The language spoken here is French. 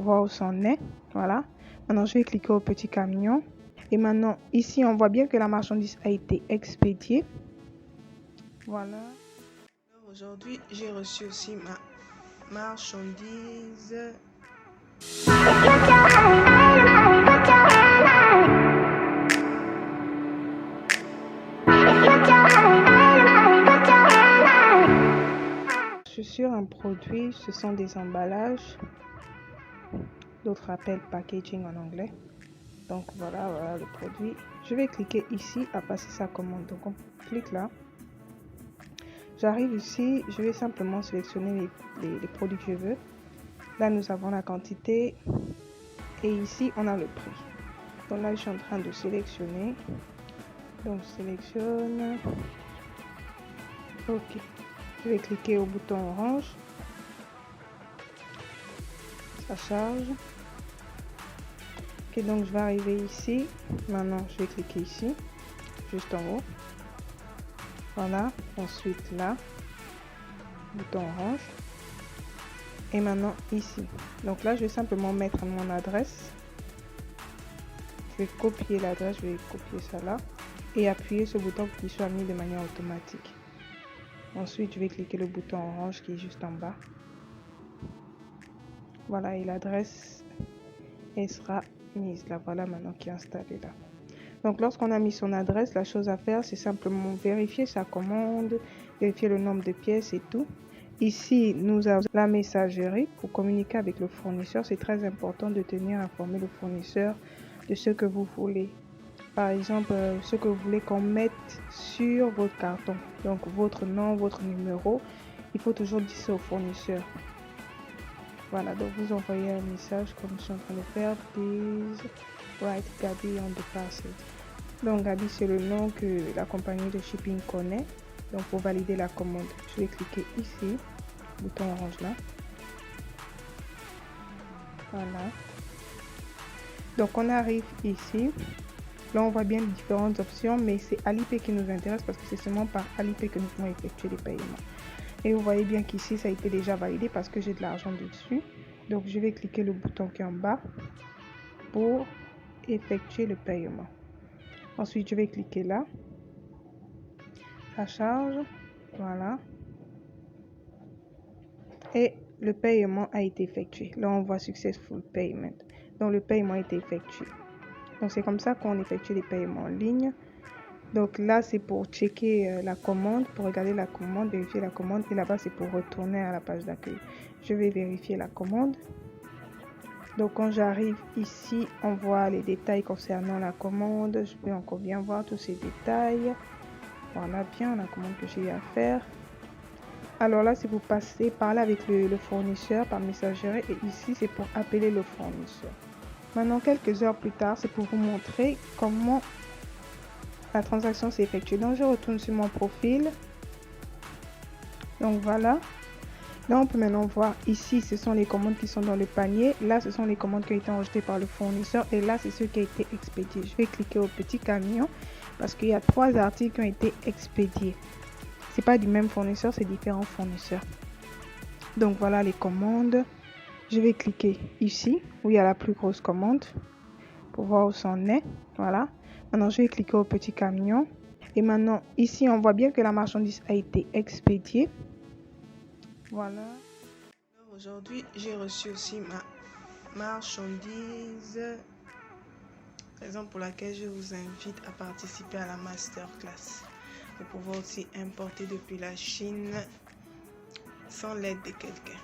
voir où c'en est. Voilà. Maintenant, je vais cliquer au petit camion. Et maintenant, ici, on voit bien que la marchandise a été expédiée. Voilà. Aujourd'hui, j'ai reçu aussi ma marchandise. Sur un produit, ce sont des emballages, d'autres appellent packaging en anglais. Donc voilà le produit. Je vais cliquer ici à passer sa commande. Donc on clique là. J'arrive ici, je vais simplement sélectionner les produits que je veux. Là nous avons la quantité et ici on a le prix. Donc là je suis en train de sélectionner. Donc je sélectionne. Ok. Je vais cliquer au bouton orange. Ça charge. Ok, donc je vais arriver ici. Maintenant, je vais cliquer ici, juste en haut. Voilà. Ensuite là, bouton orange. Et maintenant ici. Donc là, je vais simplement mettre mon adresse. Je vais copier l'adresse. Je vais copier ça là et appuyer ce bouton pour qu'il soit mis de manière automatique. Ensuite, je vais cliquer le bouton orange qui est juste en bas. Voilà, et l'adresse sera mise là. Voilà maintenant qui est installée là. Donc lorsqu'on a mis son adresse, la chose à faire, c'est simplement vérifier sa commande, vérifier le nombre de pièces et tout. Ici, nous avons la messagerie pour communiquer avec le fournisseur. C'est très important de tenir informé le fournisseur de ce que vous voulez. Par exemple, ce que vous voulez qu'on mette sur votre carton. Donc votre nom, votre numéro, il faut toujours dire ça au fournisseur. Voilà, donc vous envoyez un message comme je suis en train de faire. Please write Gabi on the parcel. Donc Gabi, c'est le nom que la compagnie de shipping connaît. Donc pour valider la commande, je vais cliquer ici, bouton orange là. Voilà. Donc on arrive ici. Là on voit bien les différentes options, mais c'est Alipay qui nous intéresse parce que c'est seulement par Alipay que nous pouvons effectuer les paiements. Et vous voyez bien qu'ici ça a été déjà validé parce que j'ai de l'argent dessus. Donc je vais cliquer le bouton qui est en bas pour effectuer le paiement. Ensuite je vais cliquer là. Ça charge. Voilà. Et le paiement a été effectué. Là on voit Successful Payment. Donc le paiement a été effectué. Donc c'est comme ça qu'on effectue les paiements en ligne. Donc là c'est pour checker la commande, pour regarder la commande, vérifier la commande. Et là-bas c'est pour retourner à la page d'accueil. Je vais vérifier la commande. Donc quand j'arrive ici, on voit les détails concernant la commande. Je peux encore bien voir tous ces détails. Voilà bien la commande que j'ai à faire. Alors là, c'est pour passer par là avec le fournisseur par messagerie. Et ici, c'est pour appeler le fournisseur. Maintenant, quelques heures plus tard, c'est pour vous montrer comment la transaction s'est effectuée. Donc, je retourne sur mon profil. Donc, voilà. Là, on peut maintenant voir ici, ce sont les commandes qui sont dans le panier. Là, ce sont les commandes qui ont été enregistrées par le fournisseur. Et là, c'est ce qui a été expédié. Je vais cliquer au petit camion parce qu'il y a 3 articles qui ont été expédiés. C'est pas du même fournisseur, c'est différents fournisseurs. Donc voilà les commandes. Je vais cliquer ici où il y a la plus grosse commande pour voir où c'en est. Voilà. Maintenant je vais cliquer au petit camion. Et maintenant ici on voit bien que la marchandise a été expédiée. Voilà. Aujourd'hui j'ai reçu aussi ma marchandise. Raison pour laquelle je vous invite à participer à la masterclass. Pour pouvoir aussi importer depuis la Chine sans l'aide de quelqu'un.